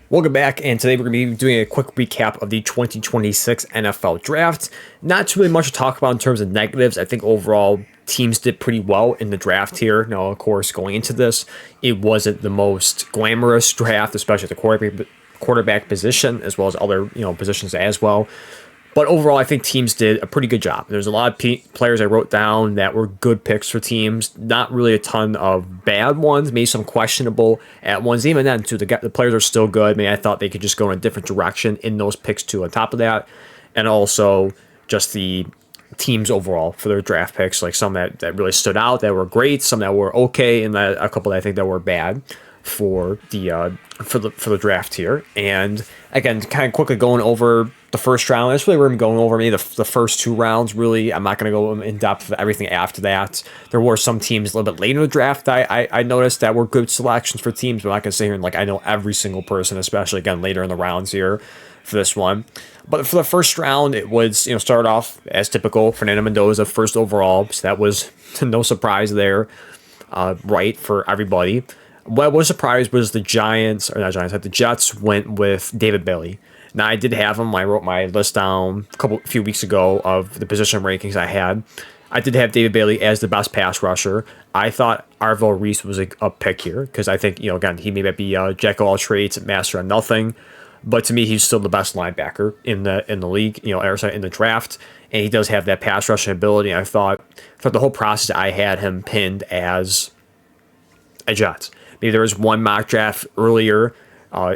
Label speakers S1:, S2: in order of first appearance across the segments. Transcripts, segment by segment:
S1: Welcome back, and today we're going to be doing a quick recap of the 2026 NFL Draft. Not too really much to talk about in terms of negatives. I think overall teams did pretty well in the draft here. Now, of course, going into this, it wasn't the most glamorous draft, especially at the quarterback position, as well as other positions as well. But overall, I think teams did a pretty good job. There's a lot of players I wrote down that were good picks for teams. Not really a ton of bad ones, maybe some questionable at ones. Even then, too, the players are still good. I mean, I thought they could just go in a different direction in those picks, too, on top of that. And also just the teams overall for their draft picks, like some that really stood out, that were great, some that were okay, and a couple that I think that were bad for the draft here. And again, kind of quickly going over the first round. That's really where I'm going over. Maybe the first two rounds. Really, I'm not going to go in depth with everything after that. There were some teams a little bit later in the draft I noticed that were good selections for teams, but I'm not going to sit here and I know every single person, especially again later in the rounds here for this one. But for the first round, it was started off as typical. Fernando Mendoza, first overall, so that was no surprise there, right, for everybody. What was surprised was the Jets went with David Bailey. Now, I did have him. I wrote my list down a few weeks ago of the position rankings I had. I did have David Bailey as the best pass rusher. I thought Arvell Reese was a pick here because I think, again, he may be a jack of all trades, master of nothing. But to me, he's still the best linebacker in the league, in the draft. And he does have that pass rushing ability. I thought throughout the whole process, I had him pinned as a Jet. Maybe there was one mock draft earlier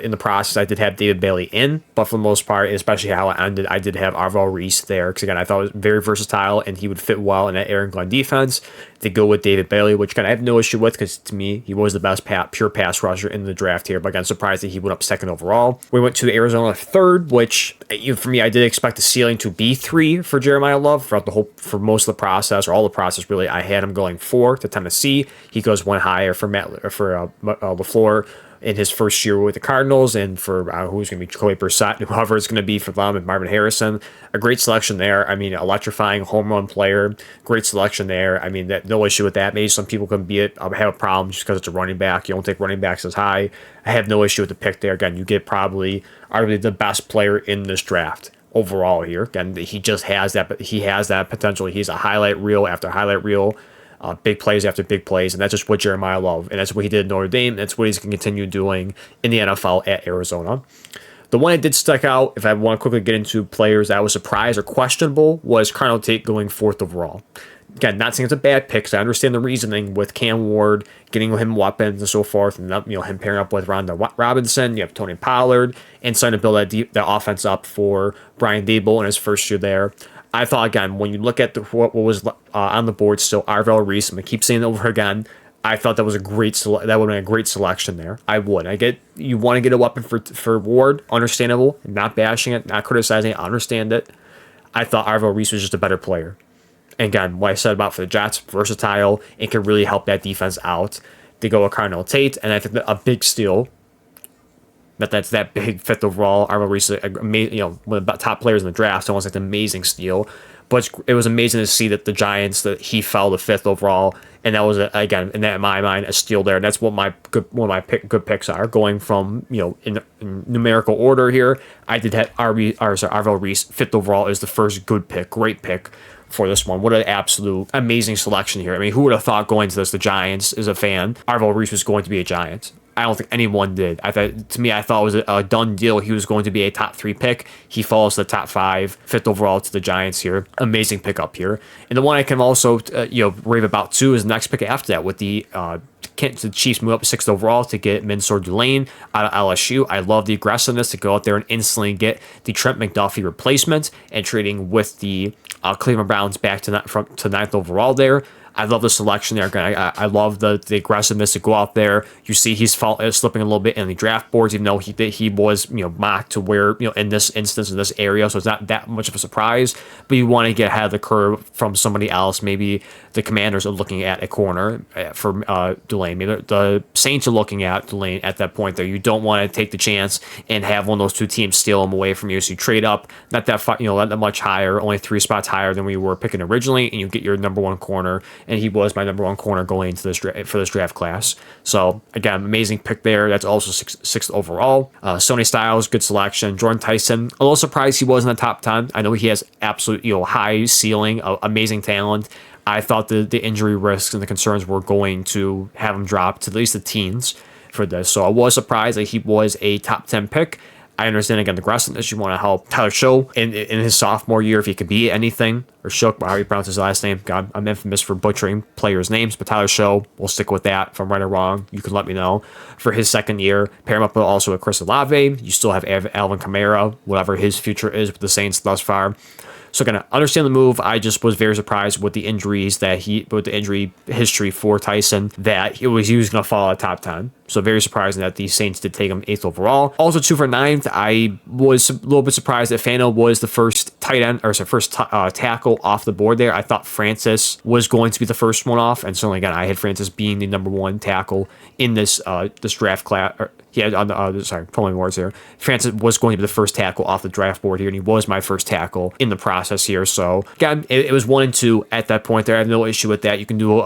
S1: in the process I did have David Bailey in, but for the most part, especially how it ended, I did have Arvell Reese there because again I thought it was very versatile and he would fit well in that Aaron Glenn defense. To go with David Bailey, which I have no issue with because to me he was the best pure pass rusher in the draft here. But again, surprised that he went up second overall. We went to Arizona third, which for me I did expect the ceiling to be 3 for Jeremiah Love for most of the process or all the process really. I had him going 4 to Tennessee. He goes one higher for LaFleur in his first year with the Cardinals, and for who's going to be Jacoby Brissett, whoever it's going to be for them, and Marvin Harrison. A great selection there. I mean, electrifying home run player. Great selection there. I mean, no issue with that. Maybe some people can have a problem just because it's a running back. You don't take running backs as high. I have no issue with the pick there. Again, you get probably arguably the best player in this draft overall here. Again, he just has that. He has that potential. He's a highlight reel after highlight reel. Big plays after big plays, and that's just what Jeremiah Love, and that's what he did at Notre Dame. That's what he's going to continue doing in the NFL at Arizona. The one that did stick out, if I want to quickly get into players that was surprised or questionable, was Carnell Tate going 4th overall. Again, not saying it's a bad pick, because I understand the reasoning with Cam Ward, getting him weapons and so forth, and him pairing up with Rondell Robinson. You have Tony Pollard, and starting to build that offense up for Brian Daboll in his first year there. I thought, again, when you look at what was on the board still, Arvell Reese, I'm going to keep saying it over again, I thought that was that would have been a great selection there. I would. I get you want to get a weapon for Ward, understandable, not bashing it, not criticizing it, I understand it. I thought Arvell Reese was just a better player. And again, what I said about for the Jets, versatile, and could really help that defense out. They go with Carnell Tate, and I think that a big steal. That's that big 5th overall. Arvell Reese, one of the top players in the draft, so almost like an amazing steal. But it was amazing to see that the Giants, that he fell to 5th overall, and that was again in my mind a steal there. And that's what one of my good picks are going from in numerical order here. I did have Arvell Reese 5th overall is the first good pick, great pick for this one. What an absolute amazing selection here. I mean, who would have thought going to this, the Giants, as a fan, Arvell Reese was going to be a Giant? I don't think anyone did. I thought it was a done deal. He was going to be a top 3 pick. He falls to the top 5, 5th overall to the Giants here. Amazing pickup here. And the one I can also rave about too is the next pick after that with the Chiefs move up 6th overall to get Mansour Delane out of LSU. I love the aggressiveness to go out there and instantly get the Trent McDuffie replacement and trading with the Cleveland Browns back to 9th overall there. I love the selection there. I love the aggressiveness to go out there. You see he's slipping a little bit in the draft boards, even though he was mocked to where in this instance in this area, so it's not that much of a surprise. But you want to get ahead of the curve from somebody else. Maybe the Commanders are looking at a corner for Delane. Maybe the Saints are looking at Delane at that point there. You don't want to take the chance and have one of those two teams steal him away from you. So you trade up, not that much higher, only 3 spots higher than we were picking originally, and you get your number 1 corner and he was my number one corner going into this for this draft class. So again, amazing pick there. That's also sixth overall. Sonny Styles, good selection. Jordan Tyson, a little surprised he was in the top 10. I know he has absolute high ceiling, amazing talent. I thought the injury risks and the concerns were going to have him drop to at least the teens for this. So I was surprised that he was a top 10 pick. I understand, again, the aggressiveness. You want to help Tyler Show in his sophomore year if he could be anything, or Shook, how you pronounce his last name. God, I'm infamous for butchering players' names, but Tyler Show, we'll stick with that. If I'm right or wrong, you can let me know. For his second year, pair him up also with Chris Olave. You still have Alvin Kamara, whatever his future is with the Saints thus far. So again, I understand the move. I just was very surprised with the injuries with the injury history for Tyson, that he was going to fall at top 10. So very surprising that the Saints did take him 8th overall. Also 2 for 9th, I was a little bit surprised that Fano was the first tackle off the board there. I thought Francis was going to be the first one off, and certainly again, I had Francis being the number 1 tackle in this draft class. Pulling words there. Francis was going to be the first tackle off the draft board here, and he was my first tackle in the process here. So again, it was 1 and 2 at that point there. I have no issue with that. You can do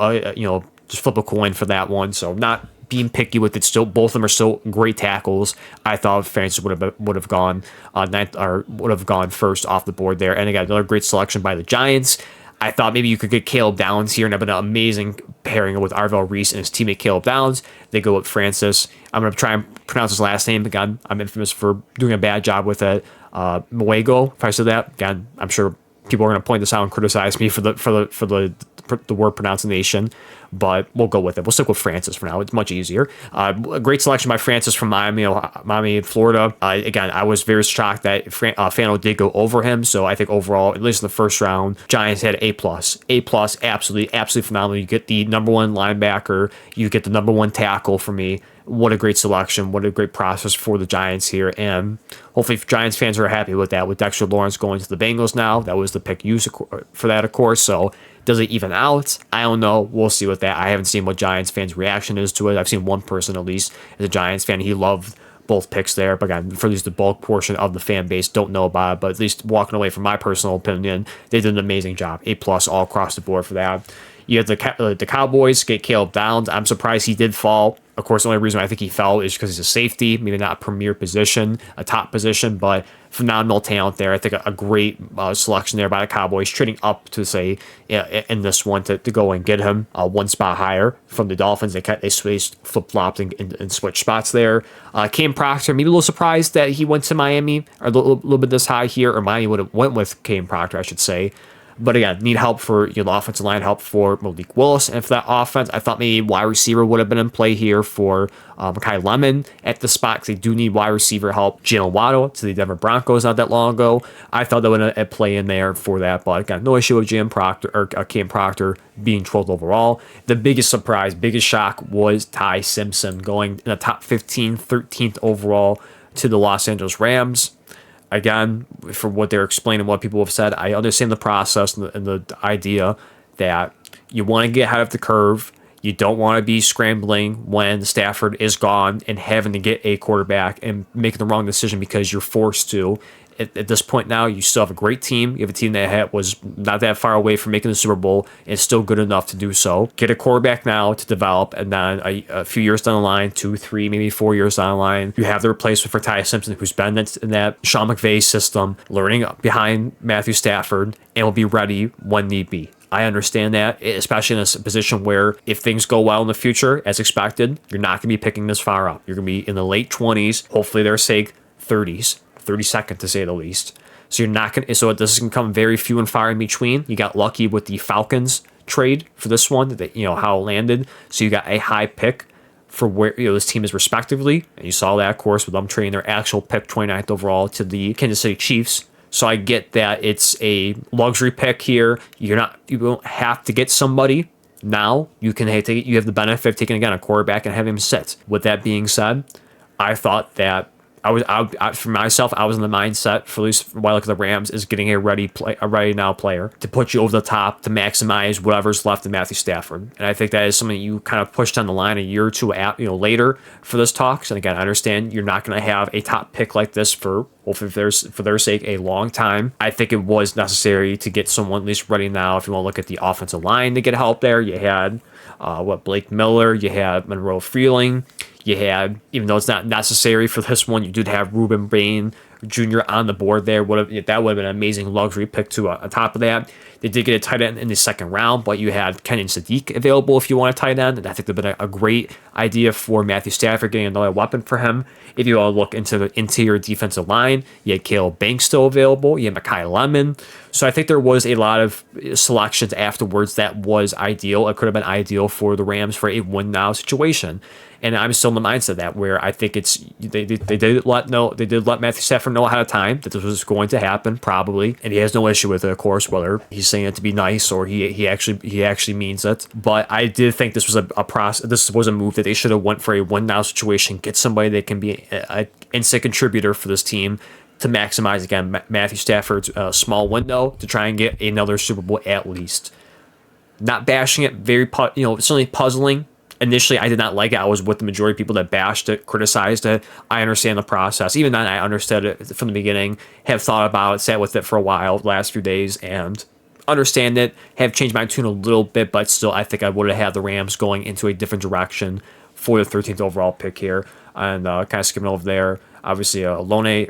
S1: just flip a coin for that one. So not being picky with it. Still, both of them are still great tackles. I thought Francis would have gone ninth, or would have gone first off the board there. And again, another great selection by the Giants. I thought maybe you could get Caleb Downs here and have an amazing pairing with Arvell Reese and his teammate Caleb Downs. They go with Francis. I'm going to try and pronounce his last name. Again, I'm infamous for doing a bad job with it. Mwego, if I said that. Again, I'm sure people are going to point this out and criticize me for the word pronunciation, but we'll go with it. We'll stick with Francis for now. It's much easier. A great selection by Francis from Miami, Florida. Again, I was very shocked that Fano did go over him. So I think overall, at least in the first round, Giants had A+. A+, absolutely phenomenal. You get the number 1 linebacker. You get the number 1 tackle for me. What a great selection. What a great process for the Giants here. And hopefully Giants fans are happy with that. With Dexter Lawrence going to the Bengals now. That was the pick used for that, of course. So does it even out? I don't know. We'll see with that. I haven't seen what Giants fans' reaction is to it. I've seen one person, at least, as a Giants fan. He loved both picks there. But again, for at least the bulk portion of the fan base, don't know about it. But at least walking away from my personal opinion, they did an amazing job. A+ all across the board for that. You have the Cowboys get Caleb Downs. I'm surprised he did fall. Of course, the only reason I think he fell is because he's a safety, maybe not a premier position, a top position, but phenomenal talent there. I think a great selection there by the Cowboys, trading up to say in this one to go and get him 1 spot higher from the Dolphins. They switched, flip-flopped and switched spots there. Cam Proctor, maybe a little surprised that he went to Miami, or a little bit this high here, or Miami would have went with Cam Proctor, I should say. But again, need help for the offensive line, help for Malik Willis. And for that offense, I thought maybe wide receiver would have been in play here for Makai Lemon at the spot, because they do need wide receiver help. Jalen Waddle to the Denver Broncos not that long ago. I thought that would have play in there for that. But again, no issue with Cam Proctor being 12th overall. The biggest surprise, biggest shock was Ty Simpson going in the top 15, 13th overall to the Los Angeles Rams. Again, for what they're explaining, what people have said, I understand the process and the idea that you want to get ahead of the curve. You don't want to be scrambling when Stafford is gone and having to get a quarterback and making the wrong decision because you're forced to. At this point now, you still have a great team. You have a team that was not that far away from making the Super Bowl and still good enough to do so. Get a quarterback now to develop, and then a few years down the line, 2, 3, maybe 4 years down the line, you have the replacement for Ty Simpson, who's been in that Sean McVay system, learning behind Matthew Stafford, and will be ready when need be. I understand that, especially in a position where if things go well in the future, as expected, you're not going to be picking this far up. You're going to be in the late 20s, hopefully their sake, 30s. 32nd to say the least. So you're not going to, so this is going to come very few and far in between. You got lucky with the Falcons trade for this one, that how it landed. So you got a high pick for where this team is respectively, and you saw that, of course, with them trading their actual pick 29th overall to the Kansas City Chiefs. So I get that it's a luxury pick here. You don't have to get somebody now. You have the benefit of taking again a quarterback and having him sit. With that being said, I thought that For myself, I was in the mindset for at least for a while, like the Rams is getting a ready now player to put you over the top to maximize whatever's left in Matthew Stafford. And I think that is something you kind of pushed on the line a year or two later for this talks. And again, I understand you're not going to have a top pick like this for their sake a long time. I think it was necessary to get someone at least ready now. If you want to look at the offensive line to get help there, you had Blake Miller, you had Monroe Freeling. You had, even though it's not necessary for this one, you did have Ruben Bain Jr. on the board there. That would have been an amazing luxury pick too. On top of that, they did get a tight end in the second round, but you had Kenyon Sadiq available if you want a tight end, and I think that would have been a great idea for Matthew Stafford, getting another weapon for him. If you want to look into the interior defensive line, you had Caleb Banks still available. You had Mekhi Lemon. So I think there was a lot of selections afterwards that was ideal. It could have been ideal for the Rams for a win-now situation. And I'm still in the mindset of that, where I think they did let Matthew Stafford know ahead of time that this was going to happen, probably, and he has no issue with it, of course, whether he's saying it to be nice or he actually means it. But I did think this was a process. This was a move that they should have went for a win now situation, get somebody that can be an instant contributor for this team to maximize again Matthew Stafford's small window to try and get another Super Bowl at least. Not bashing it, certainly puzzling. Initially, I did not like it. I was with the majority of people that bashed it, criticized it. I understand the process. Even then, I understood it from the beginning, have thought about it, sat with it for a while the last few days, and understand it, have changed my tune a little bit, but still, I think I would have had the Rams going into a different direction for the 13th overall pick here. And kind of skimming over there, obviously, Ione,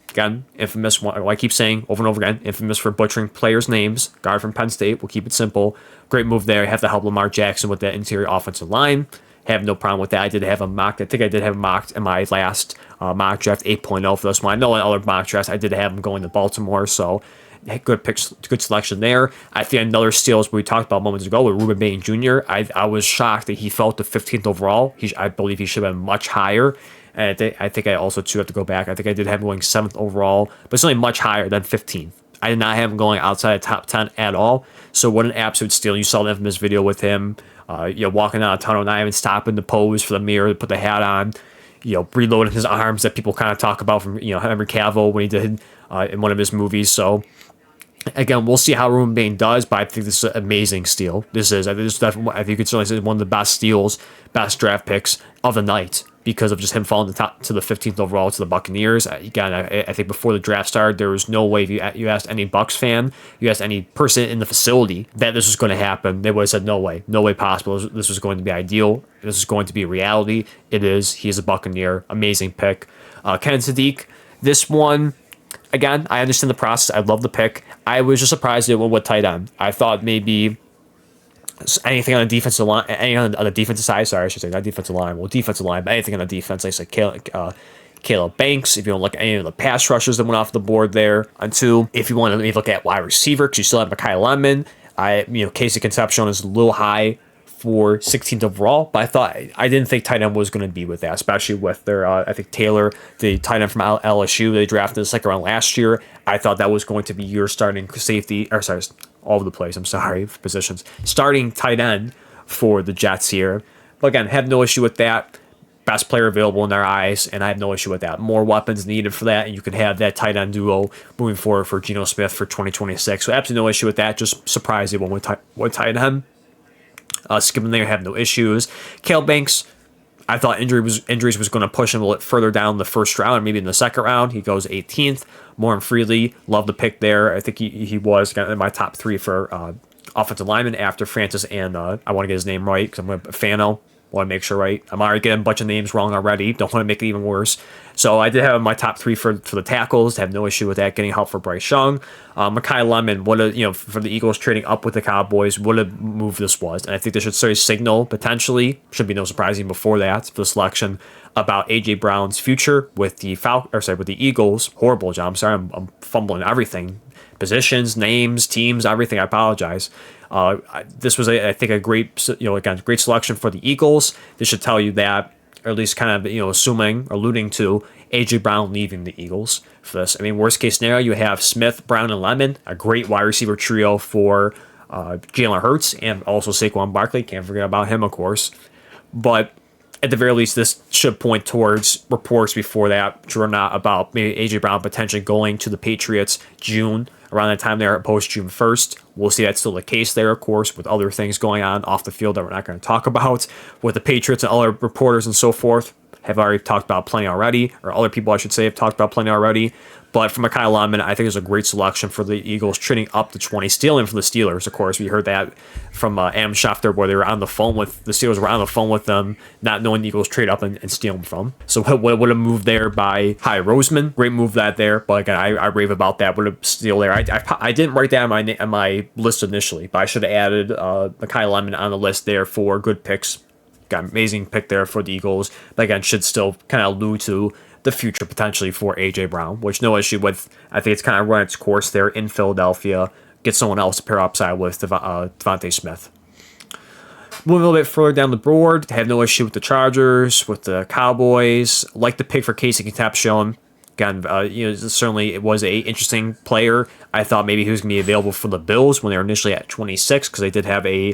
S1: again, infamous one. I keep saying over and over again, infamous for butchering players' names. Guard from Penn State. We'll keep it simple. Great move there. Have to help Lamar Jackson with that interior offensive line. Have no problem with that. I did have him mocked. I think I did have him mocked in my last mock draft 8.0 for this one. I know in other mock drafts I did have him going to Baltimore, so good pick, good selection there. I think another steal, as we talked about moments ago, with Ruben Bain Jr. I was shocked that he fell to 15th overall. I believe he should have been much higher. And I think I also, too, have to go back. I think I did have him going 7th overall, but it's only much higher than 15th. I did not have him going outside of top 10 at all. So what an absolute steal. You saw the infamous video with him, walking down a tunnel, not even stopping to pose for the mirror, to put the hat on, reloading his arms that people kind of talk about from, Henry Cavill when he did in one of his movies. So, again, we'll see how Ruben Bain does, but I think this is an amazing steal. I think it's certainly one of the best steals, best draft picks of the night, because of just him falling to the 15th overall to the Buccaneers. Again, I think before the draft started, there was no way, if you asked any Bucs fan, you asked any person in the facility that this was going to happen, they would have said no way possible. This was going to be ideal. This is going to be a reality. It is. He is a Buccaneer. Amazing pick. Ken Sadiq, this one, again, I understand the process. I love the pick. I was just surprised it went with tight end. I thought maybe anything on the defensive line, on the defensive side, sorry, I should say, not defensive line, defensive line, but anything on the defense, like I said, Caleb Banks, if you want to look at any of the pass rushers that went off the board there, on two, if you want to look at wide receiver, because you still have Mekhi Lemon, Casey Concepcion is a little high for 16th overall, but I didn't think tight end was going to be with that, especially with their, I think Taylor, the tight end from LSU, they drafted the second round last year. I thought that was going to be your starting safety, all over the place, positions. Starting tight end for the Jets here. But again, have no issue with that. Best player available in their eyes, and I have no issue with that. More weapons needed for that, and you can have that tight end duo moving forward for Geno Smith for 2026. So absolutely no issue with that. Just surprised it went with tight end. Skipping there, have no issues. Caleb Banks, I thought injuries was going to push him a little further down the first round, or maybe in the second round. He goes 18th. Morgan Freely, love the pick there. I think he was in my top 3 for offensive lineman after Francis and I want to get his name right because I'm a fan of. Want to make sure right. I'm already getting a bunch of names wrong already. Don't want to make it even worse. So I did have my top 3 for the tackles. Have no issue with that. Getting help for Bryce Young. Mekhi Lemon, for the Eagles trading up with the Cowboys, what a move this was. And I think this should sort of signal, potentially, should be no surprise even before that, for the selection about A.J. Brown's future with the with the Eagles. Horrible job. I'm sorry, I'm fumbling everything. Positions, names, teams, everything. I apologize. This was, I think, a great selection for the Eagles. This should tell you that, or at least kind of, alluding to A.J. Brown leaving the Eagles for this. I mean, worst case scenario, you have Smith, Brown, and Lemon, a great wide receiver trio for Jalen Hurts and also Saquon Barkley. Can't forget about him, of course. But at the very least, this should point towards reports before that drawn out about maybe A.J. Brown potentially going to the Patriots June, around that time there, post June 1st. We'll see that's still the case there, of course, with other things going on off the field that we're not going to talk about with the Patriots and other reporters and so forth. Have already talked about plenty already, or other people, I should say, have talked about plenty already. But for Mekhi London, I think it's a great selection for the Eagles, trading up to 20, stealing from the Steelers. Of course, we heard that from Adam Schefter, where they were on the phone with the Steelers, were on the phone with them, not knowing the Eagles trade up and steal them from. So what a move there by Howie Roseman. Great move that there. But again, I rave about that. What a steal there. I didn't write that on my list initially, but I should have added Mekhi London on the list there for good picks. Got an amazing pick there for the Eagles. But again, should still kind of allude to the future potentially for A.J. Brown, which no issue with. I think it's kind of run its course there in Philadelphia. Get someone else to pair upside with Devontae Smith. Moving a little bit further down the board, have no issue with the Chargers, with the Cowboys. Like the pick for Casey Concepcion. Again, certainly it was a interesting player. I thought maybe he was going to be available for the Bills when they were initially at 26, because they did have they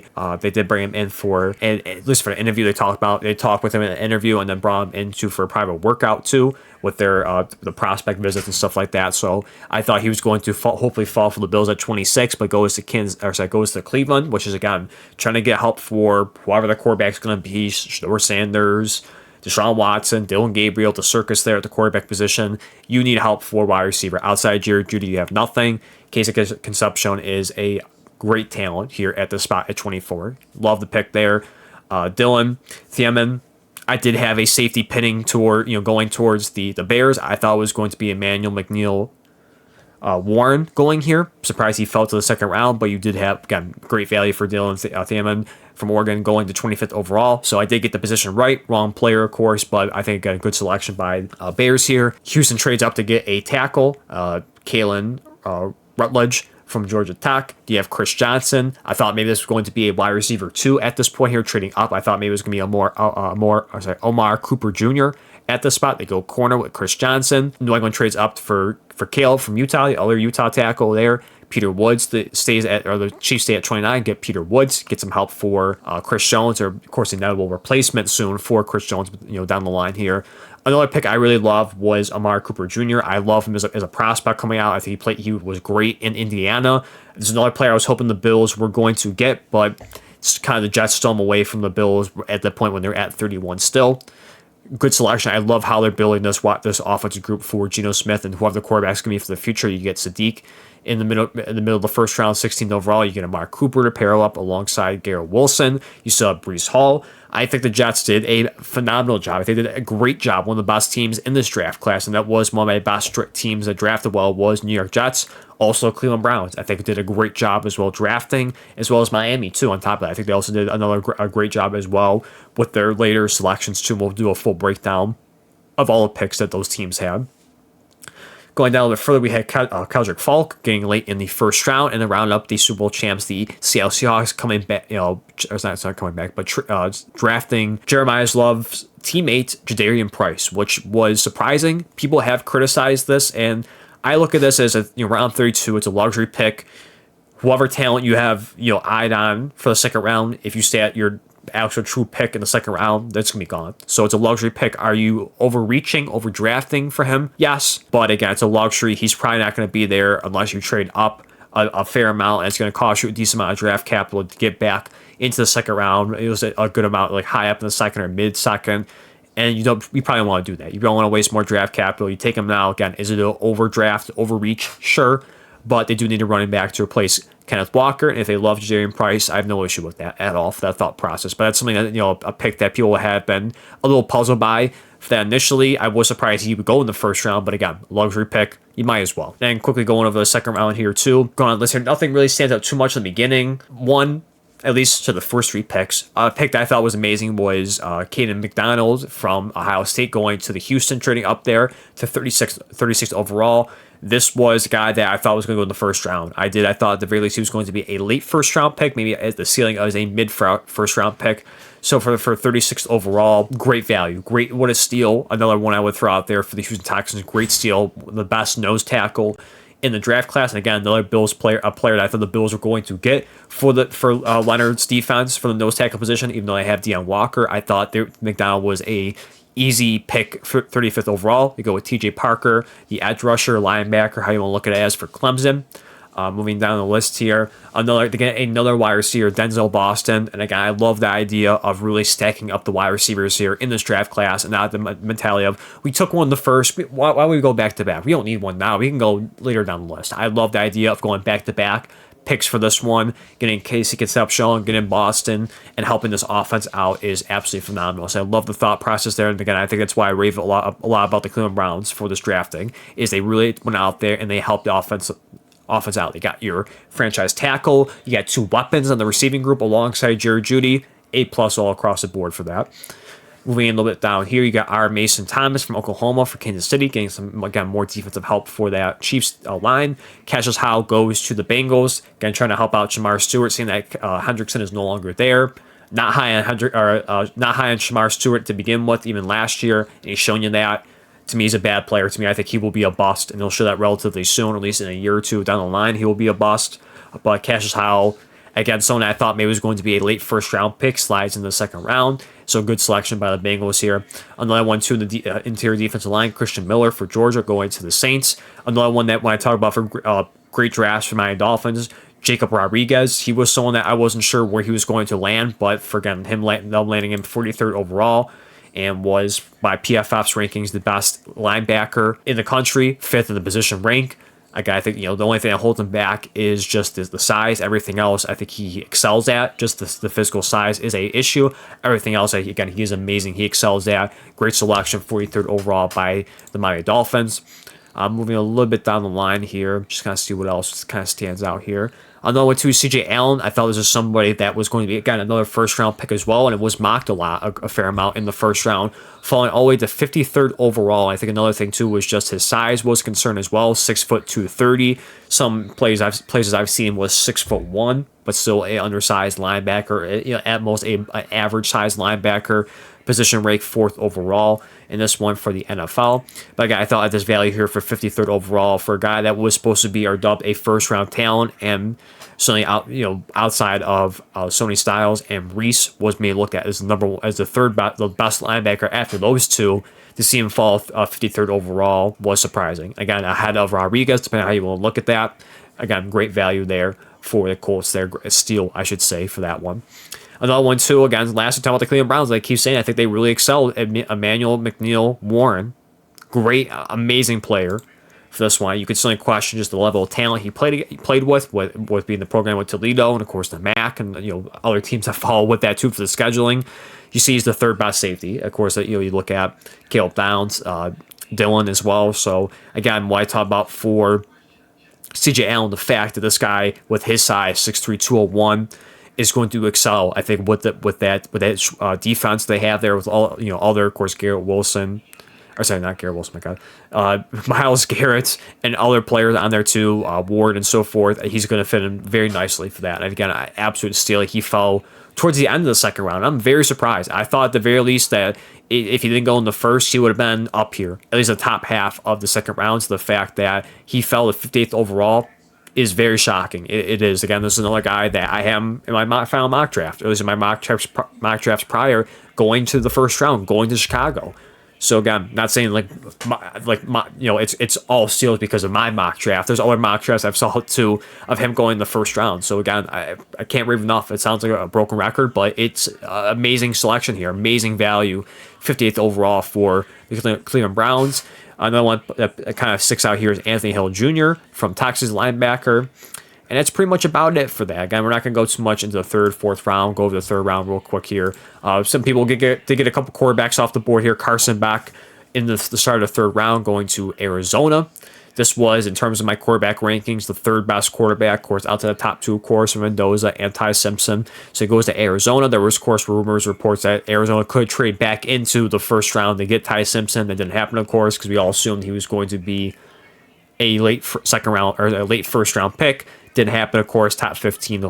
S1: did bring him in for, and at least for an interview they talked with him in an interview, and then brought him into for a private workout too, with their the prospect visits and stuff like that. So I thought he was going to hopefully fall for the Bills at 26, but goes to Cleveland, which is again trying to get help for whoever the quarterback's going to be, Shedeur Sanders, Deshaun Watson, Dylan Gabriel, the circus there at the quarterback position. You need help for wide receiver. Outside Jerry Jeudy, you have nothing. Casey Concepcion is a great talent here at the spot at 24. Love the pick there. Dylan Thiemann, I did have a safety pinning toward, going towards the Bears. I thought it was going to be Emmanuel McNeil Warren going here. Surprised he fell to the second round, but you did have, again, great value for Dylan Thiemann from Oregon going to 25th overall. So I did get the position right. Wrong player, of course, but I think a good selection by Bears here. Houston trades up to get a tackle, Kalen Rutledge from Georgia Tech. You have Chris Johnson. I thought maybe this was going to be a wide receiver 2 at this point here, trading up. I thought maybe it was going to be Omar Cooper Jr. at the spot. They go corner with Chris Johnson. New England trades up for Caleb from Utah, the other Utah tackle there. Peter Woods the Chiefs stay at 29, get Peter Woods, get some help for Chris Jones, or of course, inevitable replacement soon for Chris Jones, down the line here. Another pick I really love was Amari Cooper Jr. I love him as a prospect coming out. I think he was great in Indiana. There's another player I was hoping the Bills were going to get, but it's kind of the Jets stole him away from the Bills at the point when they're at 31 still. Good selection. I love how they're building this offensive group for Geno Smith and whoever the quarterback's going to be for the future. You get Sadiq in the middle of the first round, 16th overall. You get Amari Cooper to pair up alongside Garrett Wilson. You still have Breece Hall. I think the Jets did a phenomenal job. I think they did a great job. One of the best teams in this draft class, and that was one of my best teams that drafted well, was New York Jets. Also, Cleveland Browns. I think did a great job as well drafting, as well as Miami too. On top of that, I think they also did a great job as well with their later selections too. We'll do a full breakdown of all the picks that those teams had. Going down a little bit further, we had Keldrick Falk getting late in the first round, and then round up the Super Bowl champs, the Seattle Seahawks, coming back. It's not coming back, but drafting Jeremiah Love's teammate Jadarian Price, which was surprising. People have criticized this, and I look at this as round 32. It's a luxury pick. Whoever talent you have, eyed on for the second round, if you stay at your actual true pick in the second round, that's gonna be gone. So it's a luxury pick. Are you overreaching, overdrafting for him? Yes, but again, it's a luxury. He's probably not going to be there unless you trade up a fair amount, and it's going to cost you a decent amount of draft capital to get back into the second round. It was a good amount, like high up in the second or mid second. And you probably want to do that. You don't want to waste more draft capital. You take him now. Again, is it an overdraft, overreach? Sure. But they do need a running back to replace Kenneth Walker. And if they love Jadarian Price, I have no issue with that at all, for that thought process. But that's something that, a pick that people have been a little puzzled by. For that initially, I was surprised he would go in the first round. But again, luxury pick, you might as well. And quickly going over the second round here too. Going on the list here, nothing really stands out too much in the beginning. One, at least to the first 3 picks. A pick that I thought was amazing was Caden McDonald from Ohio State going to the Houston, trading up there to 36th overall. This was a guy that I thought was going to go in the first round. I thought at the very least he was going to be a late first round pick, maybe at the ceiling as a mid first round pick. So for 36th overall, great value. Great, what a steal. Another one I would throw out there for the Houston Texans. Great steal. The best nose tackle in the draft class. And again, another Bills player, a player that I thought the Bills were going to get for Leonard's defense for the nose tackle position. Even though I have Deion Walker, I thought McDonald was a easy pick for 35th overall. You go with TJ Parker, the edge rusher, linebacker, how you want to look at it as for Clemson. Moving down the list here, another wide receiver, Denzel Boston. And again, I love the idea of really stacking up the wide receivers here in this draft class, and not the mentality of we took one the first. Why would we go back to back? We don't need one now. We can go later down the list. I love the idea of going back to back picks for this one. Getting Casey Concepcion, getting Boston, and helping this offense out is absolutely phenomenal. So I love the thought process there. And again, I think that's why I rave a lot about the Cleveland Browns for this drafting, is they really went out there and they helped the offense out. They got your franchise tackle. You got two weapons on the receiving group alongside Jerry Jeudy. A+ all across the board for that. Moving a little bit down here, you got our Mason Thomas from Oklahoma for Kansas City, getting some, again, more defensive help for that Chiefs line. Cassius Howe goes to the Bengals, again, trying to help out Shamar Stewart, seeing that Hendrickson is no longer there. Not high on Shamar Stewart to begin with, even last year, and he's shown you that. To me, he's a bad player. To me, I think he will be a bust, and he'll show that relatively soon, or at least in a year or two down the line, he will be a bust. But Cassius Howe, again, someone I thought maybe was going to be a late first-round pick, slides in the second round. So good selection by the Bengals here. Another one, too, in the interior defensive line, Christian Miller for Georgia going to the Saints. Another one that when I talk about for great drafts for my Dolphins, Jacob Rodriguez. He was someone that I wasn't sure where he was going to land, but for, again, them landing him 43rd overall, and was, by PFF's rankings, the best linebacker in the country, 5th in the position rank. Again, I think, the only thing that holds him back is just the size. Everything else, I think he excels at. Just the physical size is a issue. Everything else, again, he's amazing. He excels at. Great selection, 43rd overall by the Miami Dolphins. Moving a little bit down the line here, just kind of see what else kind of stands out here. Another one, too, CJ Allen. I thought this was somebody that was going to be, again, another first-round pick as well, and it was mocked a fair amount in the first round, falling all the way to 53rd overall. I think another thing, too, was just his size was concerned as well, 6 foot 230. Some places I've seen was 6'1", but still a undersized linebacker, at most an average-sized linebacker. Position rank 4th overall in this one for the NFL. But again, I thought at this value here for 53rd overall for a guy that was supposed to be or dubbed a first-round talent, and certainly outside of Sony Styles and Reese was made looked at as the best linebacker after those two. To see him fall 53rd overall was surprising. Again, ahead of Rodriguez, depending on how you want to look at that. Again, great value there for the Colts there. A steal, I should say, for that one. Another one, too, again, last time about the Cleveland Browns, like I keep saying, I think they really excelled at Emmanuel McNeil Warren. Great, amazing player for this one. You could certainly question just the level of talent he played with being the program with Toledo and, of course, the MAC and, other teams that follow with that, too, for the scheduling. You see he's the third best safety. Of course, you look at Caleb Downs, Dylan as well. So, again, what I talk about for CJ Allen, the fact that this guy with his size, 6'3", 201, is going to excel, I think, with that defense they have there with all their, of course, Garrett Wilson, or sorry, not Garrett Wilson, my God, Myles Garrett and other players on there too, Ward and so forth. He's going to fit in very nicely for that. And again, I absolutely steal. He fell towards the end of the second round. I'm very surprised. I thought at the very least that if he didn't go in the first, he would have been up here, at least the top half of the second round. So the fact that he fell to 58th overall is very shocking. It is. Again, this is another guy that I am in my final mock draft. It was in my mock drafts prior, going to the first round, going to Chicago. So again, not saying it's all steals because of my mock draft. There's other mock drafts I've saw too of him going in the first round. So again, I can't rave enough. It sounds like a broken record, but it's amazing selection here, amazing value, 58th overall for the Cleveland Browns. Another one that kind of sticks out here is Anthony Hill Jr. from Texas, linebacker. And that's pretty much about it for that. Again, we're not going to go too much into the third, fourth round. Go over the third round real quick here. Some people did get a couple quarterbacks off the board here. Carson Beck in the start of the third round going to Arizona. This was, in terms of my quarterback rankings, the third best quarterback, of course, out to the top two, of course, from Mendoza and Ty Simpson. So he goes to Arizona. There was, of course, reports that Arizona could trade back into the first round to get Ty Simpson. That didn't happen, of course, because we all assumed he was going to be a late second round or a late first round pick. Didn't happen, of course. Top 15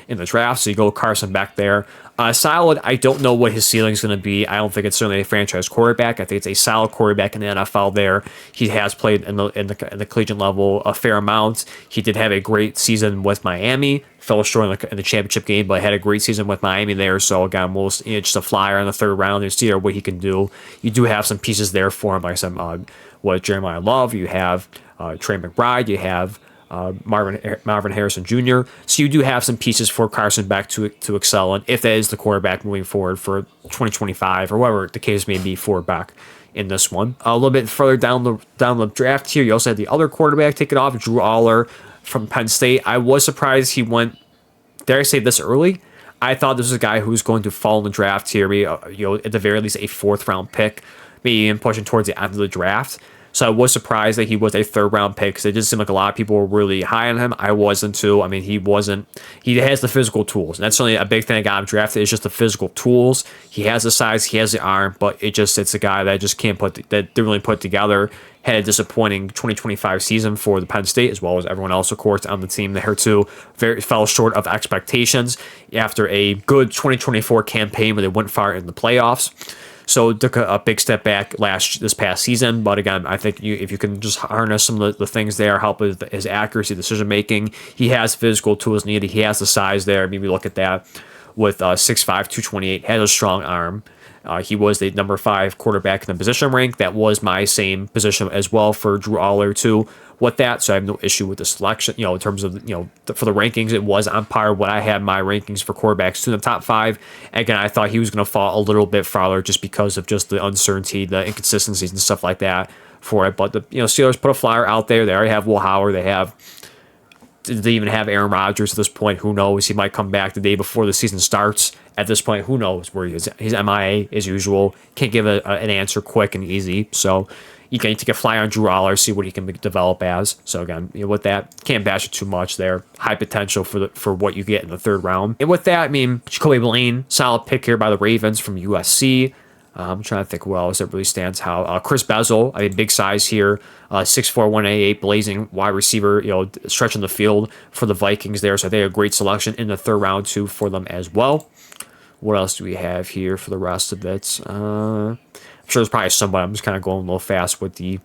S1: in the draft. So you go Carson back there. Solid. I don't know what his ceiling is going to be. I don't think it's certainly a franchise quarterback. I think it's a solid quarterback in the NFL. There, he has played in the collegiate level a fair amount. He did have a great season with Miami. Fell short in the championship game, but had a great season with Miami there. So again, just a flyer in the third round and see what he can do. You do have some pieces there for him, like some what Jeremiah Love. You have Trey McBride. You have Marvin Harrison Jr. So you do have some pieces for Carson Beck to excel in, if that is the quarterback moving forward for 2025 or whatever the case may be for Beck in this one. A little bit further down the draft here, you also had the other quarterback take it off, Drew Aller from Penn State. I was surprised he went, dare I say, this early. I thought this was a guy who was going to fall in the draft here, maybe, at the very least a fourth round pick, maybe even pushing towards the end of the draft. So I was surprised that he was a third round pick because it did seem like a lot of people were really high on him. I wasn't too. I mean, he has the physical tools. And that's certainly a big thing I got him drafted is just the physical tools. He has the size, he has the arm, but it's a guy that just can't that didn't really put together. Had a disappointing 2025 season for the Penn State, as well as everyone else, of course, on the team there too. Very fell short of expectations after a good 2024 campaign where they went far in the playoffs. So took a big step back this past season, but again, I think if you can just harness some of the things there, help with his accuracy, decision making. He has physical tools needed. He has the size there. Maybe look at that with 6'5", 228. Has a strong arm. He was the number 5 quarterback in the position rank. That was my same position as well for Drew Aller too. With that, so I have no issue with the selection. In terms of for the rankings, it was on par what I had my rankings for quarterbacks to the top 5. Again, I thought he was going to fall a little bit farther just because of just the uncertainty, the inconsistencies, and stuff like that for it. But the Steelers put a flyer out there. They already have Will Howard. They even have Aaron Rodgers at this point. Who knows? He might come back the day before the season starts. At this point, who knows where he is? He's MIA as usual. Can't give an answer quick and easy. So you can take a flyer on Drew Aller, see what he can develop as. So again, with that, can't bash it too much there. High potential for what you get in the third round. And with that, I mean, Jacoby Blaine, solid pick here by the Ravens from USC. I'm trying to think who else that really stands out. Chris Bezel, I mean, big size here, 6'4", 188, blazing wide receiver, stretching the field for the Vikings there. So they had a great selection in the third round too for them as well. What else do we have here for the rest of it? I'm sure there's probably somebody. I'm just kind of going a little fast with the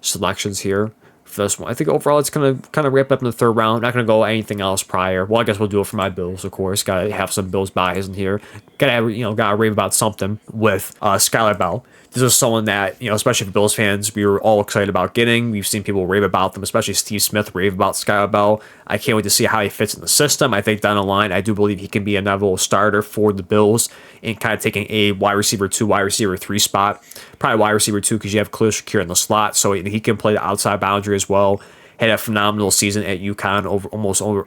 S1: selections here for this one. I think overall it's going to kind of wrap up in the third round. Not going to go anything else prior. Well, I guess we'll do it for my Bills, of course. Got to have some Bills bias in here. Got to rave about something with Skylar Bell. This is someone that, especially for Bills fans, we were all excited about getting. We've seen people rave about them, especially Steve Smith rave about Skylar Bell. I can't wait to see how he fits in the system. I think down the line, I do believe he can be a level starter for the Bills and kind of taking a wide receiver 2, wide receiver 3 spot. Probably wide receiver 2 because you have Khalil Shakir in the slot, so he can play the outside boundary as well. Had a phenomenal season at UConn, over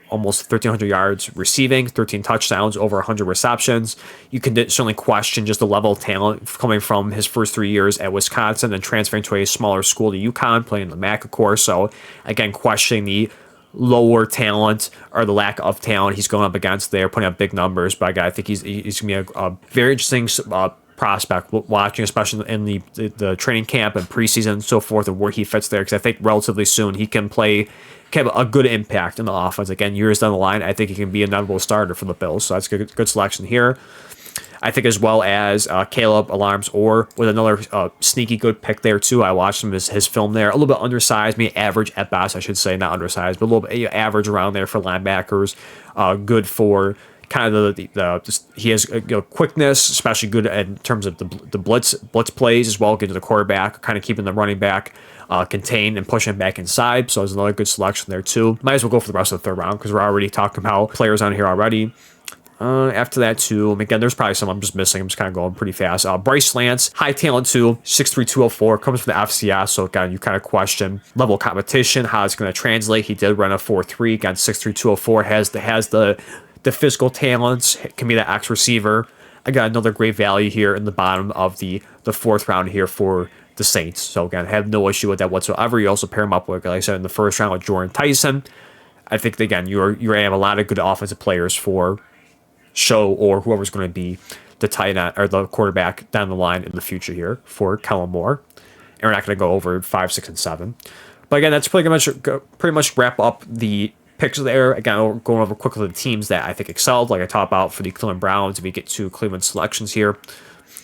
S1: almost 1,300 yards receiving, 13 touchdowns, over 100 receptions. You can certainly question just the level of talent coming from his first 3 years at Wisconsin and transferring to a smaller school to UConn, playing the MAC, of course. So, again, questioning the lower talent or the lack of talent he's going up against there, putting up big numbers. But again, I think he's going to be a very interesting prospect watching, especially in the training camp and preseason and so forth, and where he fits there, because I think relatively soon he can have a good impact in the offense. Again, years down the line, I think he can be a notable starter for the Bills. So that's a good selection here. I think as well as Caleb Alarms-Orr with another sneaky good pick there too. I watched his film there. A little bit undersized, maybe average at best, I should say, not undersized, but a little bit average around there for linebackers. Good for kind of he has quickness, especially good in terms of the blitz plays as well, getting to the quarterback, kind of keeping the running back contained and pushing back inside. So there's another good selection there too. Might as well go for the rest of the third round because we're already talking about players on here already. After that too, again, there's probably some I'm just missing. I'm just kind of going pretty fast. Bryce Lance, high talent too, 6'3", 204, comes from the FCS. So again, you kind of question level of competition, how it's going to translate. He did run a 4.3 against 6'3", 204. Has the physical talents, can be the X receiver. I got another great value here in the bottom of the fourth round here for the Saints. So again, I have no issue with that whatsoever. You also pair him up with, like I said, in the first round with Jordan Tyson. I think again you're going to have a lot of good offensive players for Show or whoever's going to be the tight end or the quarterback down the line in the future here for Kellen Moore. And we're not going to go over 5, 6, and 7. But again, that's pretty much wrap up the picks there. Again, going over quickly the teams that I think excelled, like I talked about for the Cleveland Browns. If we get to Cleveland selections here,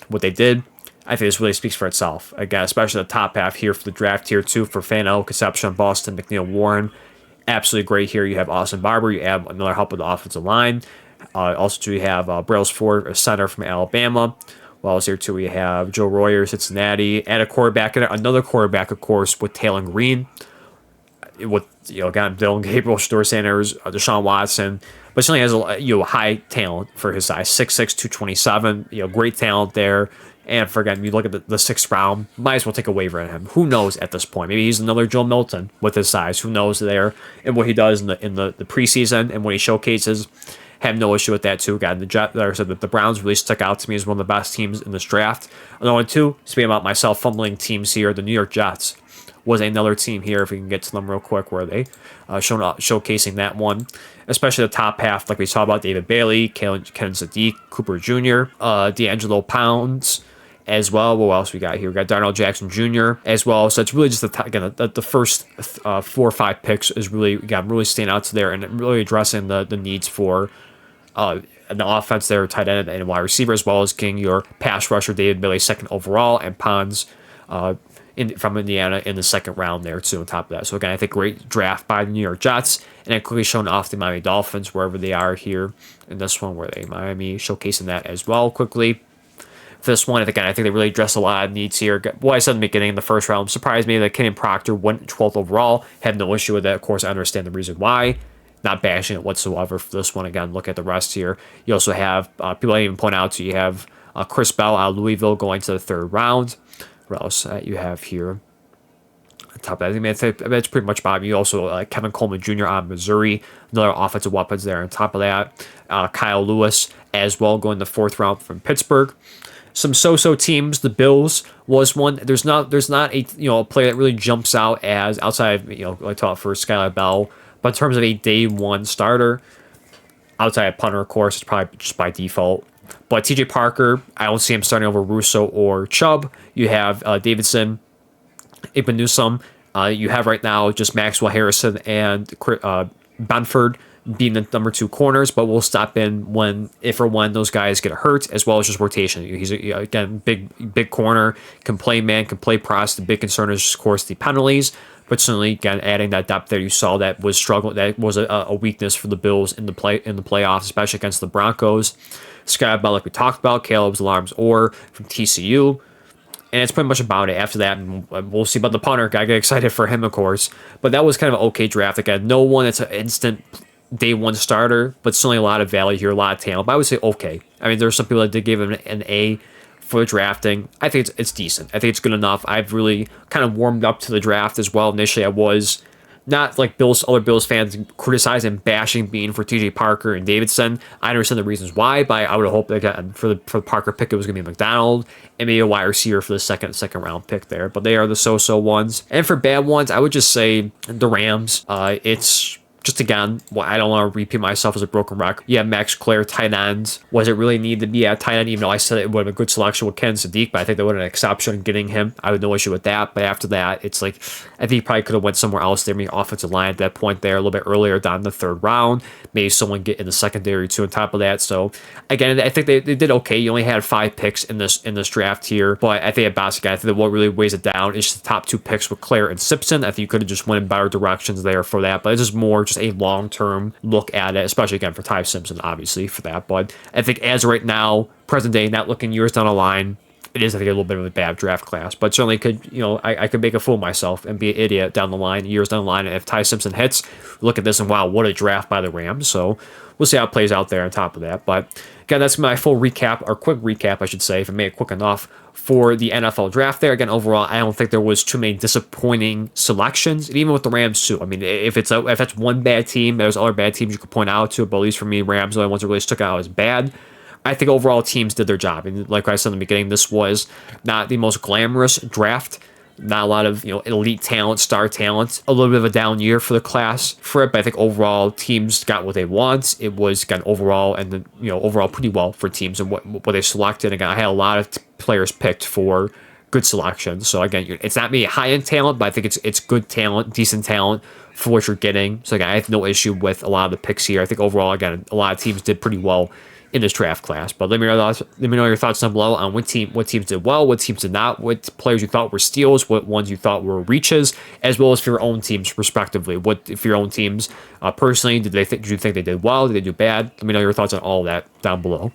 S1: what they did, I think this really speaks for itself. Again, especially the top half here for the draft tier 2 for Fano, Concepcion, Boston, McNeil, Warren. Absolutely great here. You have Austin Barber. You have another help with the offensive line. Also, you have Brailsford, a center from Alabama. Well, here too, we have Joe Royer, Cincinnati, and a quarterback, and another quarterback, of course, with Taylor Green. With again, Dylan Gabriel, Shedeur Sanders, Deshaun Watson, but certainly has a high talent for his size, 6'6", 227. Great talent there. And for again, you look at the 6th round, might as well take a waiver on him. Who knows at this point? Maybe he's another Joe Milton with his size. Who knows there and what he does in the preseason and when he showcases. Have no issue with that too. Again, like I said, the Browns really stuck out to me as one of the best teams in this draft. Another one too, speaking about myself fumbling teams here, the New York Jets was another team here, if we can get to them real quick, where they showcasing that one, especially the top half, like we saw about David Bailey, Ken Sadiq, Cooper Jr., D'Angelo Pounds, as well. What else we got here? We got Darnell Jackson Jr. as well. So it's really just the first 4 or 5 picks is really standing out to there and really addressing the needs for the offense there, tight end and wide receiver, as well as getting your pass rusher David Bailey 2nd overall and Pons from Indiana in the 2nd round there too on top of that. So again, I think great draft by the New York Jets, and then quickly showing off the Miami Dolphins wherever they are here in this one, where they Miami showcasing that as well quickly. For this one, again, I think they really address a lot of needs here. Well, I said in the beginning, in the 1st round, surprised me that Kenyon Proctor went 12th overall. Had no issue with that. Of course, I understand the reason why. Not bashing it whatsoever for this one. Again, look at the rest here. You also have people I didn't even point out to. You have Chris Bell out of Louisville going to the 3rd round. What else you have here? On top of that, I think that's pretty much about it. You also Kevin Coleman Jr. out of Missouri, another offensive weapons there. On top of that, Kyle Lewis as well going the 4th round from Pittsburgh. Some so-so teams. The Bills was one. There's not a a player that really jumps out as outside of I talked for Skylar Bell, but in terms of a day 1 starter, outside of punter, of course, it's probably just by default. But TJ Parker, I don't see him starting over Russo or Chubb. You have Davidson, Ibenusum. You have right now just Maxwell Harrison and Benford being the number 2 corners, but we'll stop in if or when those guys get hurt, as well as just rotation. He's again big corner, can play man, can play press. The big concern is, of course, the penalties. But certainly, again, adding that depth there, you saw that was struggling. That was a weakness for the Bills in the playoffs, especially against the Broncos. Sky Bell, like we talked about, Caleb's Alarms Orr from TCU. And it's pretty much about it. After that, we'll see about the punter. I get excited for him, of course. But that was kind of an okay draft. Again, no one that's an instant day 1 starter, but certainly a lot of value here, a lot of talent. But I would say okay. I mean, there's some people that did give him an A for drafting. I think it's decent. I think it's good enough. I've really kind of warmed up to the draft as well. Initially, I was not like other Bills fans criticizing and bashing Bean for TJ Parker and Davidson. I understand the reasons why, but I would have hoped that for the Parker pick, it was going to be McDonald and maybe a wide receiver for the second round pick there. But they are the so-so ones. And for bad ones, I would just say the Rams. It's just again, I don't want to repeat myself as a broken record. You have Max Clare, tight ends. Was it really need to be at tight end? Even though I said it would have been a good selection with Ken Sadiq, but I think they would have an exception in getting him. I have no issue with that. But after that, it's like I think he probably could have went somewhere else there, maybe offensive line at that point there, a little bit earlier down in the 3rd round. Maybe someone get in the secondary too on top of that. So again, I think they did okay. You only had 5 picks in this draft here, but I think at best, again, I think that what really weighs it down is the top 2 picks with Clare and Simpson. I think you could have just went in better directions there for that, but it's just more just a long-term look at it, especially again for Ty Simpson, obviously for that. But I think as right now, present day, not looking years down the line, it is, I think, a little bit of a bad draft class, but certainly could, I could make a fool of myself and be an idiot down the line, years down the line. And if Ty Simpson hits, look at this and wow, what a draft by the Rams. So we'll see how it plays out there on top of that. But again, that's my full recap, or quick recap, I should say, if I made it quick enough for the NFL draft there. Again, overall, I don't think there was too many disappointing selections, and even with the Rams too. I mean, if that's one bad team, there's other bad teams you could point out to, but at least for me, Rams are the only ones that really stuck out as bad. I think overall teams did their job. And like I said in the beginning, this was not the most glamorous draft. Not a lot of elite talent, star talent. A little bit of a down year for the class for it, but I think overall teams got what they want. It was again overall overall pretty well for teams and what they selected. Again, I had a lot of players picked for good selection. So again, it's not maybe high-end talent, but I think it's good talent, decent talent for what you're getting. So again, I have no issue with a lot of the picks here. I think overall, again, a lot of teams did pretty well in this draft class. But let me know your thoughts down below on what teams did well, what teams did not, what players you thought were steals, what ones you thought were reaches, as well as for your own teams respectively. What if your own teams personally did you think they did well? Did they do bad? Let me know your thoughts on all of that down below.